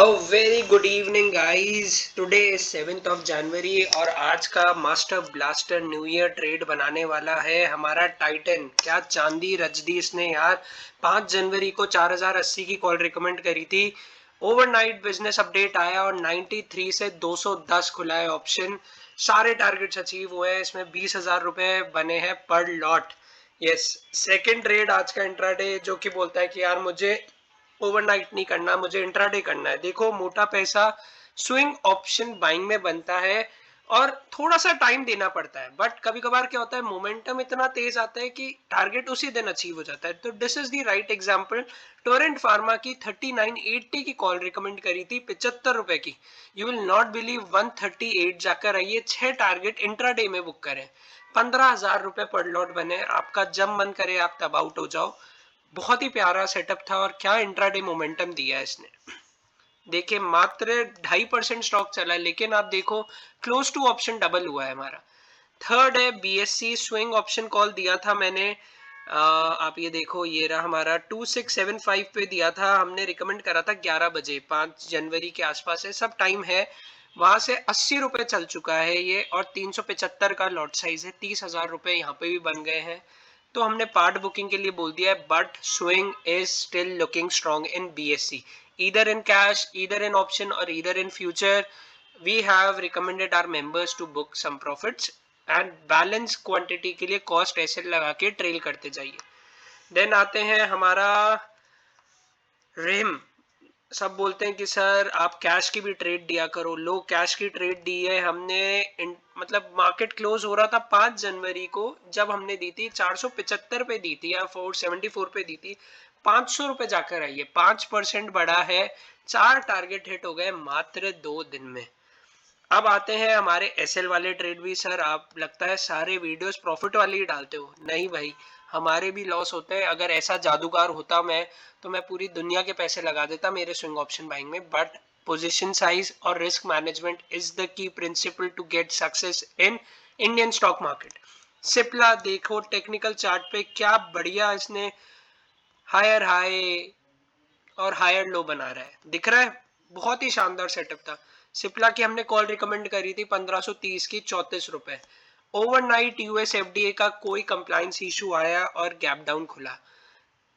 Very good evening guys. Today is 7th of January और आज का master blaster new year trade बनाने वाला है हमारा टाइटन। क्या चांदी रच दी इसने यार। 5 जनवरी को 4080 की कॉल रिकमेंड करी थी। ओवरनाइट बिजनेस अपडेट आया और 93 से 210 खुला है ऑप्शन। सारे टारगेट्स अचीव हुए हैं। इसमें 20,000 रुपए बने हैं पर लॉट। यस, सेकेंड ट्रेड आज का इंट्राडे जो कि बोलता है कि यार मुझे ओवरनाइट नहीं करना, मुझे इंट्राडे करना है। देखो, मोटा पैसा स्विंग ऑप्शन बाइंग में बनता है और थोड़ा सा टाइम देना पड़ता है, बट कभी कभार क्या होता है, मोमेंटम इतना तेज आता है कि टारगेट उसी दिन अचीव हो जाता है। तो this is the right example. Torrent pharma की 3980 की कॉल रिकमेंड करी थी 75 रुपए की। यू विल नॉट बिलीव 138 जाकर आई है। 6 टारगेट इंट्राडे में बुक करें, 15,000 रुपए पर लॉट बने। आपका जब मन करे आप तब आउट हो जाओ। बहुत ही प्यारा सेटअप था और क्या इंट्राडे मोमेंटम दिया इसने। देखिए, मात्र 2.5% स्टॉक चला है, लेकिन आप देखो क्लोज टू ऑप्शन डबल हुआ है हमारा। थर्ड है बीएससी स्विंग ऑप्शन कॉल दिया था मैंने। आप ये देखो, ये रहा हमारा 2675 पे दिया था हमने, रिकमेंड करा था 11 बजे, 5 जनवरी के आसपास है, सब टाइम है। वहां से 80 रुपए चल चुका है ये और 375 का लॉट साइज है। 30,000 रुपए यहाँ पे भी बन गए हैं। तो हमने पार्ट बुकिंग के लिए बोल दिया है, but swing is still looking strong in BSc, either in cash, either in option or either in future. We have recommended our members to book some profits and balance quantity के लिए cost ऐसे लगा के trail करते जाइए। Then आते हैं हमारा रेम। सब बोलते हैं कि सर आप कैश की भी ट्रेड दिया करो। लो, कैश की ट्रेड दी है हमने। मतलब मार्केट क्लोज हो रहा था 5 जनवरी को, जब हमने दी थी 475 पे दी थी या 474 पे दी थी। 500 रुपए जाकर आई है, 5% बढ़ा है। 4 टारगेट हिट हो गए मात्र 2 दिन में। अब आते हैं हमारे एसएल वाले ट्रेड भी। सर आप लगता है सारे वीडियोस प्रॉफिट वाले ही डालते हो। नहीं भाई, हमारे भी लॉस होते हैं। अगर ऐसा जादूगर होता मैं, तो मैं पूरी दुनिया के पैसे लगा देता मेरे स्विंग ऑप्शन बाइंग में। बट पोजीशन साइज और risk management is the key principle to get success in Indian stock market. Cipla देखो टेक्निकल चार्ट पे, क्या बढ़िया इसने हायर हाई और हायर लो बना रहा है, दिख रहा है। बहुत ही शानदार सेटअप था। सिप्ला की हमने कॉल रिकमेंड करी थी 1530 की 34 रुपए। ओवरनाइट यूएस एफडीए का कोई कंप्लायंस इशू आया और गैप डाउन खुला।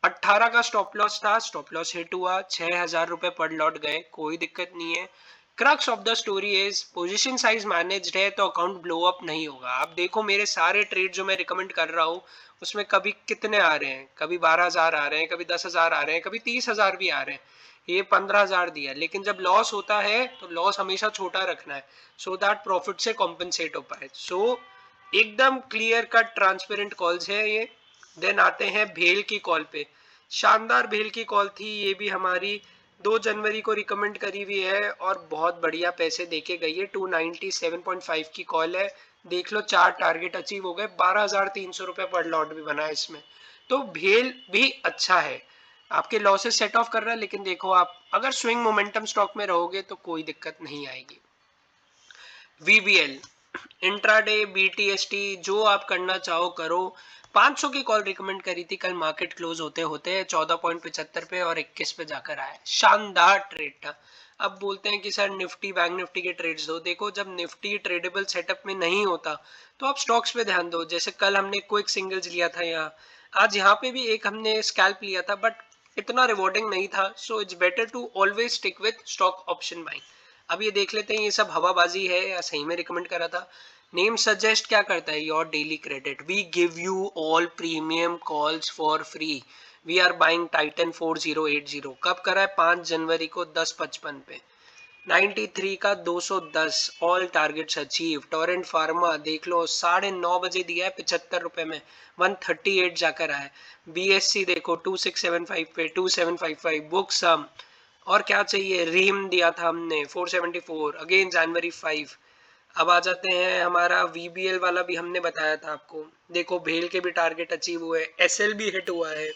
18 का स्टॉप लॉस था, स्टॉप लॉस हिट हुआ, 6,000 रुपए पर लॉट गए, कोई दिक्कत नहीं है। Crux of the story is position size managed है तो अकाउंट ब्लो अप नहीं होगा। आप देखो मेरे सारे ट्रेड जो मैं रिकमेंड कर रहा हूँ, उसमें कभी कितने आ रहे हैं, कभी 12,000 आ रहे हैं, कभी 10,000 आ रहे हैं, कभी 30,000 भी आ रहे हैं। ये 15,000 दिया, लेकिन जब लॉस होता है तो लॉस हमेशा छोटा रखना है, सो दैट प्रॉफिट से कॉम्पेंसेट हो पाए। सो एकदम क्लियर कट ट्रांसपेरेंट कॉल्स है ये। देन आते हैं भेल की कॉल पे। शानदार भेल की कॉल थी, ये भी हमारी 2 जनवरी को रिकमेंड करी हुई है और बहुत बढ़िया पैसे देके गई है। 297.5 की कॉल है। देख लो 4 टारगेट अचीव हो गए, 12,300 रुपए पर लॉट भी बना है इसमें। तो भेल भी अच्छा है, आपके लॉसेस सेट ऑफ कर रहा है। लेकिन देखो, आप अगर स्विंग मोमेंटम स्टॉक में रहोगे तो कोई दिक्कत नहीं आएगी। वीबीएल इंट्राडे बीटीएसटी जो आप करना चाहो करो। 500 की कॉल रिकमेंड करी थी कल, मार्केट क्लोज होते होते 14.75 पे और 21 पे जाकर आया। शानदार ट्रेड था। अब बोलते हैं कि सर निफ्टी बैंक निफ्टी के ट्रेड्स दो। देखो, जब निफ्टी ट्रेडेबल सेटअप में नहीं होता तो आप स्टॉक्स पे ध्यान दो। जैसे कल हमने क्विक सिंगल्स लिया था यहाँ, आज यहाँ पे भी एक हमने स्कैल्प लिया था, बट इतना रिवॉर्डिंग नहीं था। So it's better to always stick with stock option buying. अब ये देख लेते हैं ये सब हवाबाजी है या सही में रिकमेंड करा था। नेम सजेस्ट क्या करता है, your daily credit, we give you all premium calls for free. We are buying Titan 4080। कब करा है, 5 जनवरी को 10:55 पे। 93 का 210, all targets achieve. Torrent pharma देख लो 9:30 दिया है 75 रुपए में, 138 जाकर आया। बीएससी देखो 2675 पे 2755 बुक सम। और क्या चाहिए, रीम दिया था हमने 474 अगेन जनवरी 5। अब आ जाते हैं, हमारा वीबीएल वाला भी हमने बताया था आपको। देखो भेल के भी टारगेट अचीव हुए, एसएल भी हिट हुआ है।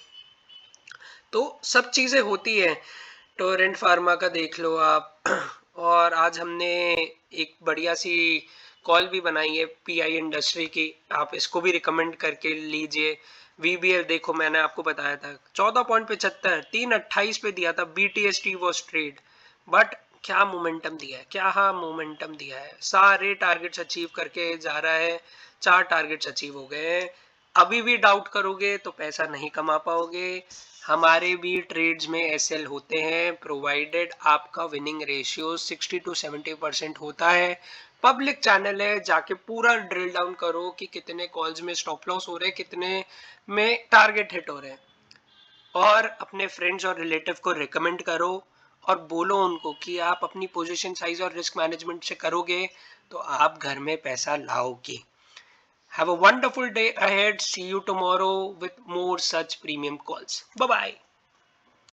तो सब चीजें होती है। टोरेंट फार्मा का देख लो आप। और आज हमने एक बढ़िया सी कॉल भी बनाई है पीआई इंडस्ट्री की, आप इसको भी रिकमेंड करके लीजिए। वीबीएल देखो मैंने आपको बताया था 14.75, 328 पे दिया था। बीटीएसटी वॉज ट्रेड, बट क्या मोमेंटम दिया है, क्या हाँ मोमेंटम दिया है, सारे टारगेट्स अचीव करके जा रहा है, 4 टारगेट्स अचीव हो गए हैं। अभी भी डाउट करोगे तो पैसा नहीं कमा पाओगे। हमारे भी ट्रेड्स में एसएल होते हैं, प्रोवाइडेड आपका विनिंग रेशियो 60 to 70% होता है। पब्लिक चैनल है, जाके पूरा ड्रिल डाउन करो कि कितने कॉल्स में स्टॉप लॉस हो रहे हैं, कितने में टारगेट हिट हो रहे हैं, और अपने फ्रेंड्स और रिलेटिव को रिकमेंड करो और बोलो उनको कि आप अपनी पोजीशन साइज और रिस्क मैनेजमेंट से करोगे तो आप घर में पैसा लाओगे। Have a wonderful day ahead, see you tomorrow with more such premium calls. Bye bye.